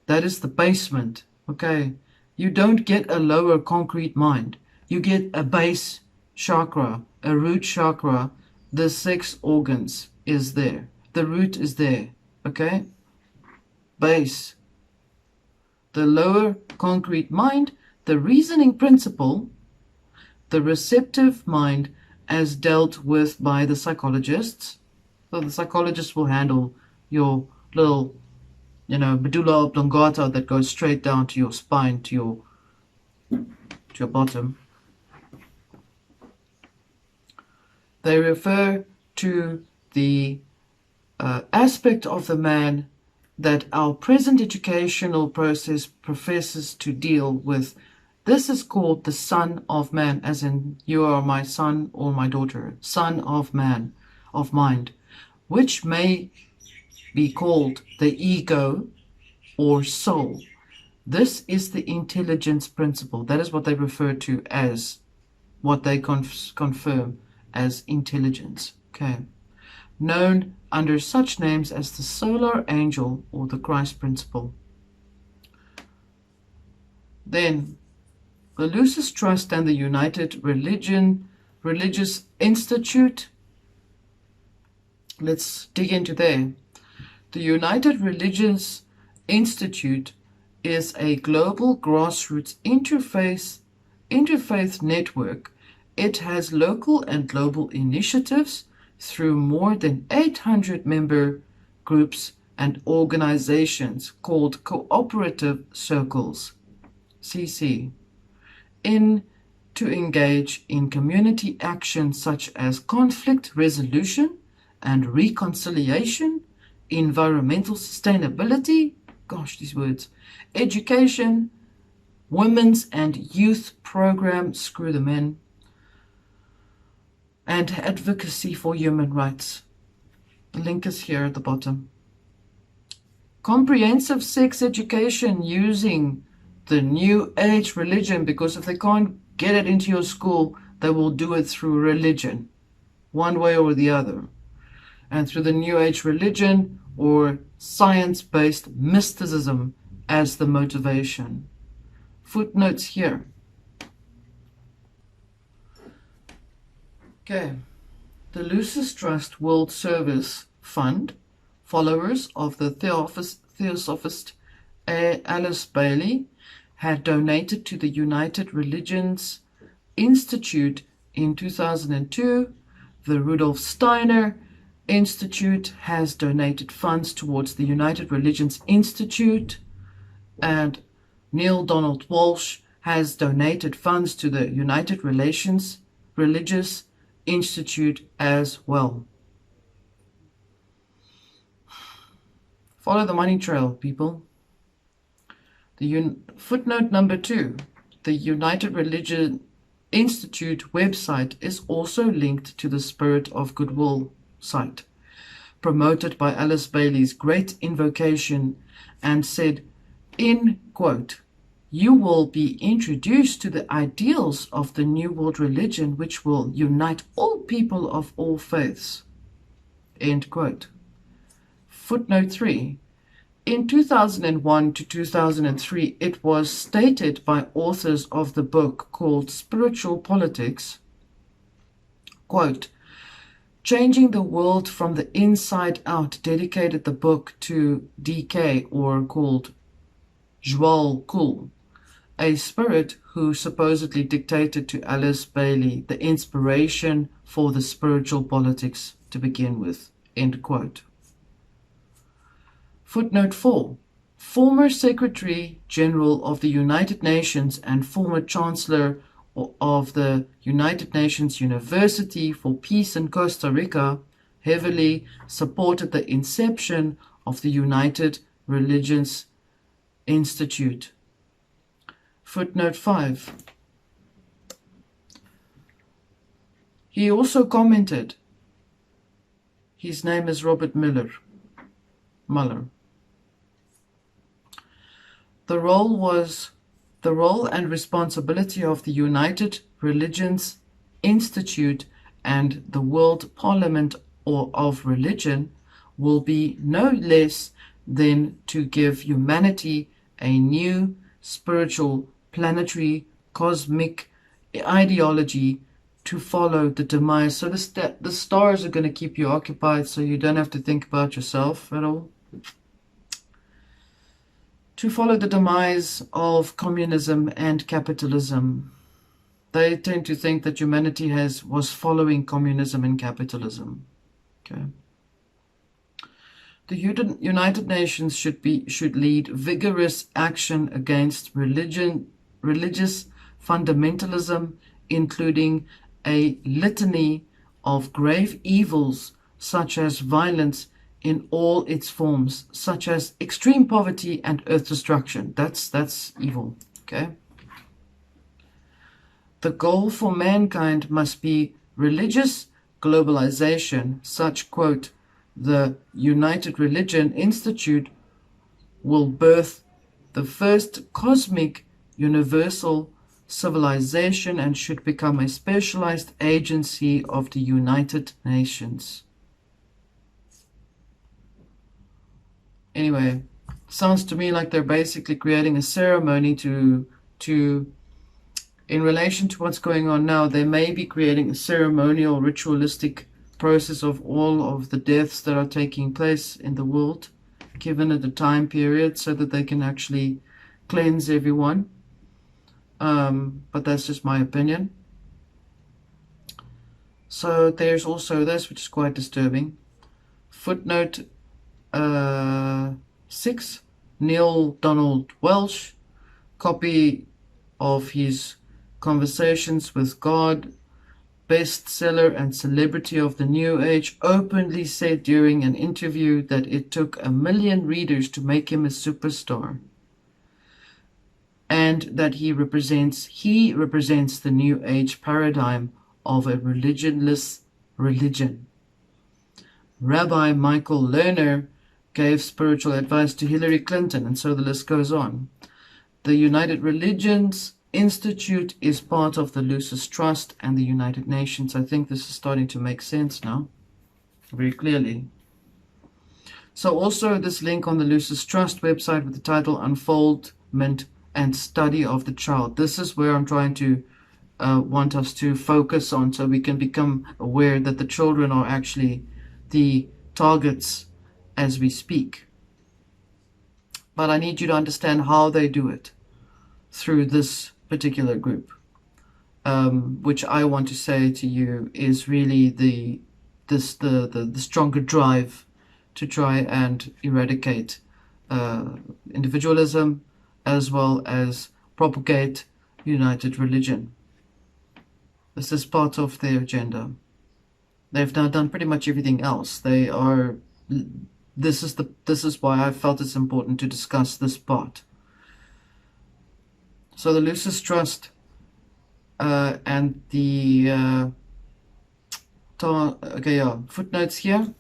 That is the basement, okay? You don't get a lower concrete mind. You get a base chakra, a root chakra. The 6 organs is there. The root is there, okay? Base. The lower concrete mind, the reasoning principle, the receptive mind as dealt with by the psychologists. So the psychologists will handle your little, medulla oblongata that goes straight down to your spine, to your bottom. They refer to the aspect of the man that our present educational process professes to deal with. This is called the Son of Man, as in you are my son or my daughter, Son of Man, of mind, which may be called the ego or soul. This is the intelligence principle. That is what they refer to as, what they confirm as intelligence. Okay. Known under such names as the solar angel or the Christ principle. Then, The Lucis Trust and the United Religious Institute. Let's dig into there. The United Religious Institute is a global grassroots interfaith network. It has local and global initiatives through more than 800 member groups and organizations called cooperative circles, CC, to engage in community action such as conflict resolution and reconciliation, environmental sustainability, gosh, these words, education, women's and youth program, screw the men, and advocacy for human rights. The link is here at the bottom. Comprehensive sex education using the New Age religion, because if they can't get it into your school, they will do it through religion, one way or the other. And through the New Age religion or science-based mysticism as the motivation. Footnotes here. Okay. The Lucis Trust World Service Fund, followers of the Theosophist Alice Bailey, had donated to the United Religions Institute in 2002. The Rudolf Steiner Institute has donated funds towards the United Religions Institute, and Neil Donald Walsh has donated funds to the United Religious Institute as well. Follow the money trail, people. Footnote number 2. The United Religion Institute website is also linked to the Spirit of Goodwill site, promoted by Alice Bailey's Great Invocation, and said, in quote, "You will be introduced to the ideals of the New World Religion, which will unite all people of all faiths." End quote. Footnote 3. In 2001 to 2003, it was stated by authors of the book called Spiritual Politics, quote, "Changing the World from the Inside Out," dedicated the book to DK, or called Joel Kuhl, a spirit who supposedly dictated to Alice Bailey the inspiration for the spiritual politics to begin with. End quote. Footnote 4. Former Secretary General of the United Nations and former Chancellor of the United Nations University for Peace in Costa Rica heavily supported the inception of the United Religions Institute. Footnote 5. He also commented, his name is Robert Muller. The role and responsibility of the United Religions Institute and the World Parliament of Religion will be no less than to give humanity a new spiritual, planetary, cosmic ideology to follow the demise. So the stars are going to keep you occupied, so you don't have to think about yourself at all. To follow the demise of communism and capitalism. They tend to think that humanity was following communism and capitalism. Okay. The United Nations should lead vigorous action against religious fundamentalism, including a litany of grave evils such as violence in all its forms, such as extreme poverty and earth destruction. That's evil. Okay. The goal for mankind must be religious globalization. Such, quote, the United Religion Institute will birth the first cosmic universal civilization and should become a specialized agency of the United Nations. Anyway, sounds to me like they're basically creating a ceremony to In relation to what's going on now, they may be creating a ceremonial, ritualistic process of all of the deaths that are taking place in the world, given at a time period, so that they can actually cleanse everyone. But that's just my opinion. So there's also this, which is quite disturbing. Footnote 6, Neil Donald Welsh, copy of his Conversations with God, bestseller and celebrity of the New Age, openly said during an interview that it took 1 million readers to make him a superstar, and that he represents the New Age paradigm of a religionless religion. Rabbi Michael Lerner gave spiritual advice to Hillary Clinton, and so the list goes on. The United Religions Institute is part of the Lucis Trust and the United Nations. I think this is starting to make sense now, very clearly. So also this link on the Lucis Trust website with the title Unfoldment and Study of the Child. This is where I'm trying to want us to focus on, so we can become aware that the children are actually the targets as we speak. But I need you to understand how they do it through this particular group, which I want to say to you is really the stronger drive to try and eradicate individualism, as well as propagate united religion. This is part of their agenda. They've now done pretty much everything else. They are. This is why I felt it's important to discuss this part. So the Lucis Trust and the footnotes here.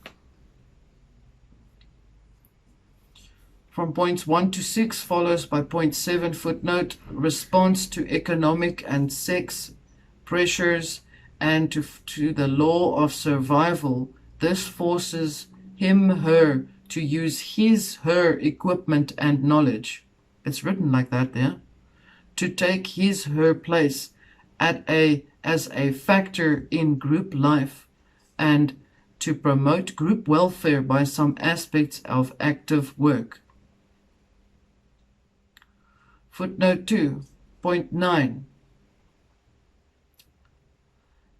From points 1 to 6 follows by point 7 footnote, response to economic and sex pressures and to the law of survival. This forces him/her to use his/her equipment and knowledge. It's written like that there. To take his/her place as a factor in group life, and to promote group welfare by some aspects of active work. Footnote 2, point 9.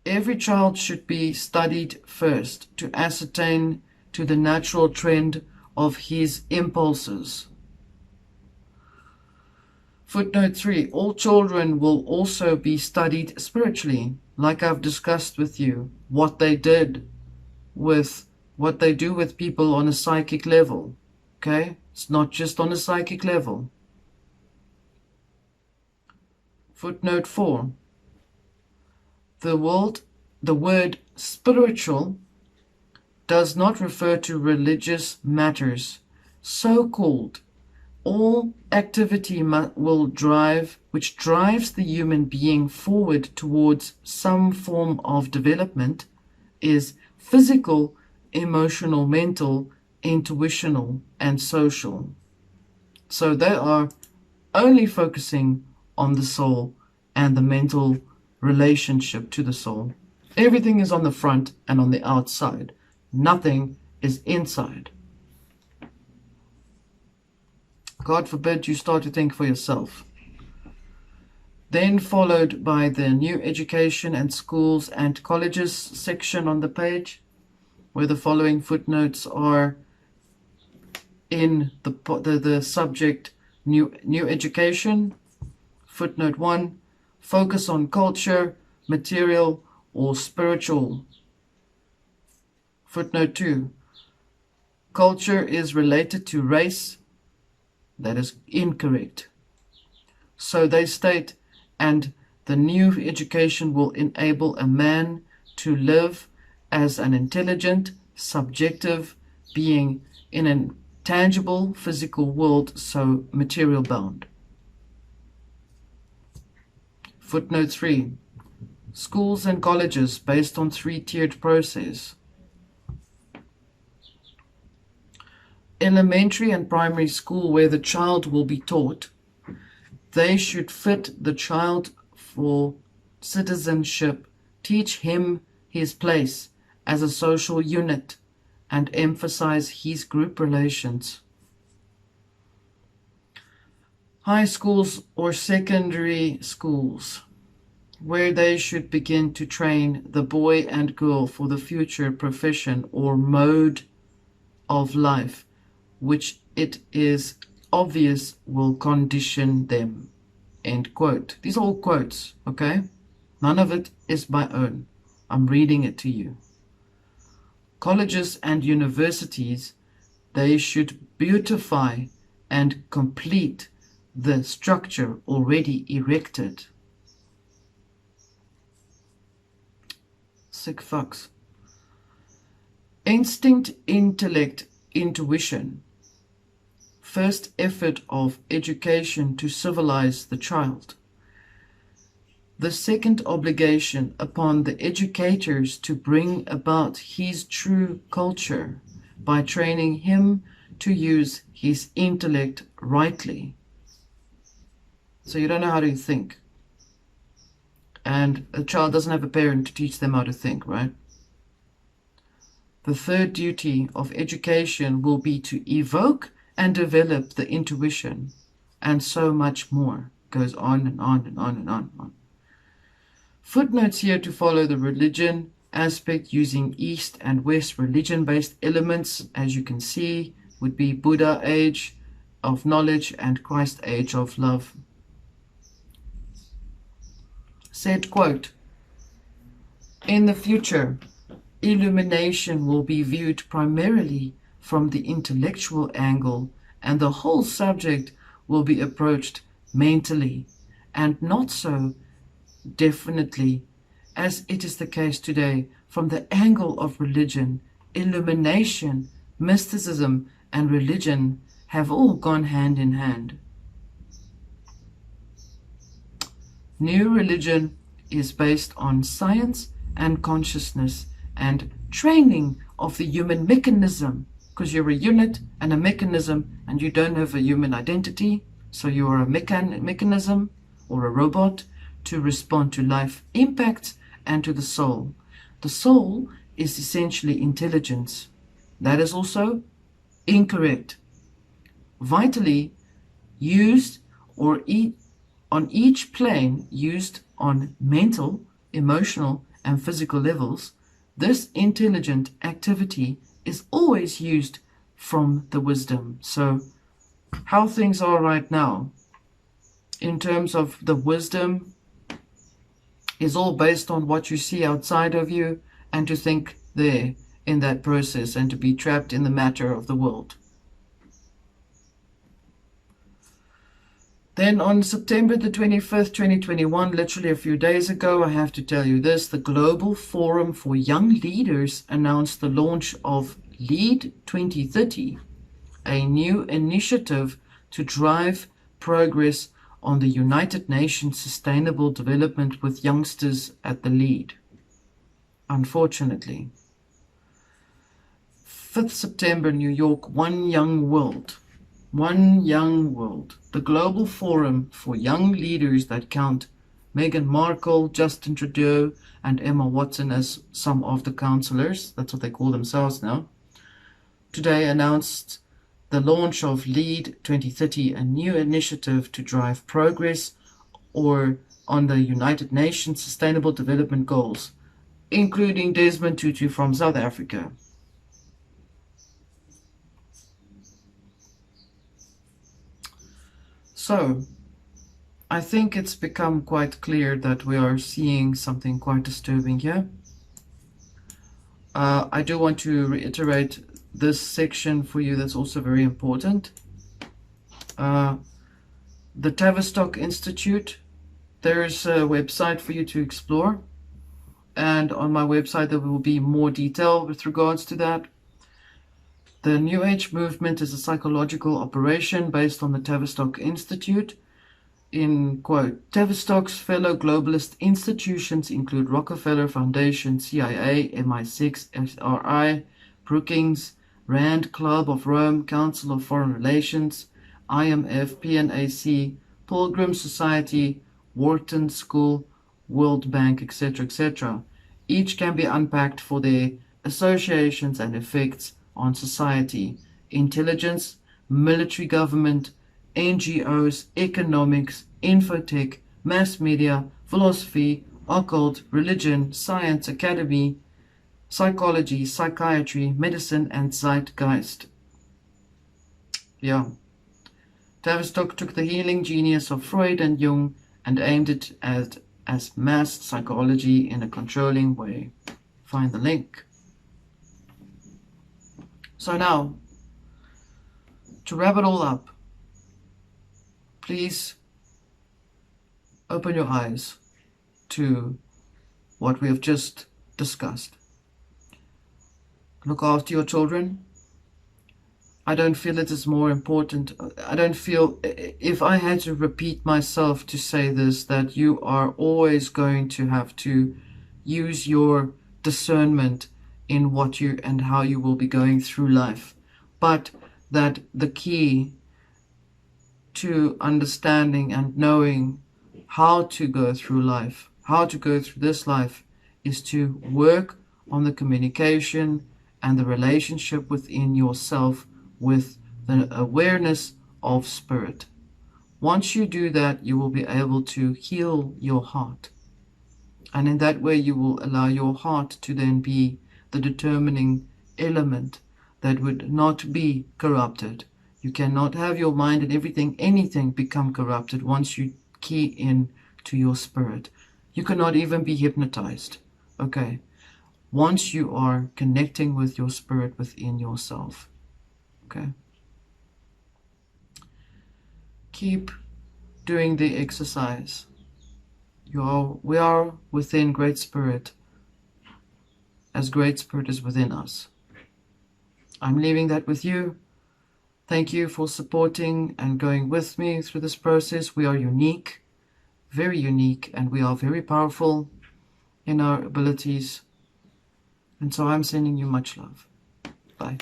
Every child should be studied first to ascertain to the natural trend of his impulses. Footnote 3. All children will also be studied spiritually, like I've discussed with you, what they do with people on a psychic level. Okay? It's not just on a psychic level. Footnote 4. The word spiritual does not refer to religious matters. So-called all activity which drives the human being forward towards some form of development is physical, emotional, mental, intuitional, and social. So they are only focusing on the soul and the mental relationship to the soul. Everything is on the front and on the outside. Nothing is inside. God forbid you start to think for yourself. Then followed by the new education and schools and colleges section on the page, where the following footnotes are in the subject new education. Footnote 1, focus on culture, material, or spiritual. Footnote 2, culture is related to race. That is incorrect. So they state, and the new education will enable a man to live as an intelligent, subjective being in a tangible physical world, so material bound. Footnote 3. Schools and colleges based on 3-tiered process. Elementary and primary school where the child will be taught. They should fit the child for citizenship, teach him his place as a social unit, and emphasize his group relations. High schools or secondary schools, where they should begin to train the boy and girl for the future profession or mode of life, which it is obvious will condition them. End quote. These are all quotes, okay? None of it is my own. I'm reading it to you. Colleges and universities, they should beautify and complete the structure already erected. Sick fucks. Instinct, intellect, intuition. First effort of education to civilize the child. The second obligation upon the educators to bring about his true culture by training him to use his intellect rightly. So you don't know how to think. And a child doesn't have a parent to teach them how to think, right? The third duty of education will be to evoke and develop the intuition, and so much more. Goes on and on and on and on and on. Footnotes here to follow the religion aspect using East and West religion-based elements, as you can see, would be Buddha age of knowledge and Christ age of love. Said quote, in the future, illumination will be viewed primarily from the intellectual angle, and the whole subject will be approached mentally, and not so definitely as it is the case today from the angle of religion. Illumination, mysticism, and religion have all gone hand in hand. New religion is based on science and consciousness and training of the human mechanism, because you're a unit and a mechanism and you don't have a human identity, so you are a mechanism or a robot to respond to life impacts and to the soul. The soul is essentially intelligence. That is also incorrect. Vitally used or on each plane used on mental, emotional, and physical levels, this intelligent activity is always used from the wisdom. So how things are right now in terms of the wisdom is all based on what you see outside of you and to think there in that process and to be trapped in the matter of the world. Then on September the 25th, 2021, literally a few days ago, I have to tell you this, the Global Forum for Young Leaders announced the launch of Lead 2030, a new initiative to drive progress on the United Nations Sustainable Development with youngsters at the lead. Unfortunately. 5th September, New York, One Young World. One Young World, the global forum for young leaders that count Meghan Markle, Justin Trudeau, and Emma Watson as some of the counselors. That's what they call themselves now. Today announced the launch of Lead 2030, a new initiative to drive progress on the United Nations Sustainable Development Goals, including Desmond Tutu from South Africa. So, I think it's become quite clear that we are seeing something quite disturbing here. I do want to reiterate this section for you that's also very important. The Tavistock Institute, there's a website for you to explore. And on my website there will be more detail with regards to that. The New Age movement is a psychological operation based on the Tavistock Institute. In quote, Tavistock's fellow globalist institutions include Rockefeller Foundation, CIA, MI6, SRI, Brookings, Rand Club of Rome, Council of Foreign Relations, IMF, PNAC, Pilgrim Society, Wharton School, World Bank, etc., etc. Each can be unpacked for their associations and effects on society, intelligence, military government, NGOs, economics, infotech, mass media, philosophy, occult, religion, science, academy, psychology, psychiatry, medicine, and zeitgeist. Yeah. Tavistock took the healing genius of Freud and Jung and aimed it as mass psychology in a controlling way. Find the link. So now, to wrap it all up, please open your eyes to what we have just discussed. Look after your children. I don't feel it is more important. I don't feel, if I had to repeat myself to say this, that you are always going to have to use your discernment in what you and how you will be going through life. But that the key to understanding and knowing how to go through life, how to go through this life, is to work on the communication and the relationship within yourself with the awareness of spirit. Once you do that, you will be able to heal your heart. And in that way, you will allow your heart to then be the determining element that would not be corrupted. You cannot have your mind and anything become corrupted once you key in to your spirit. You cannot even be hypnotized. Okay. Once you are connecting with your spirit within yourself. Okay. Keep doing the exercise. We are within Great Spirit, as Great Spirit is within us. I'm leaving that with you. Thank you for supporting and going with me through this process. We are unique, very unique, and we are very powerful in our abilities. And so I'm sending you much love. Bye.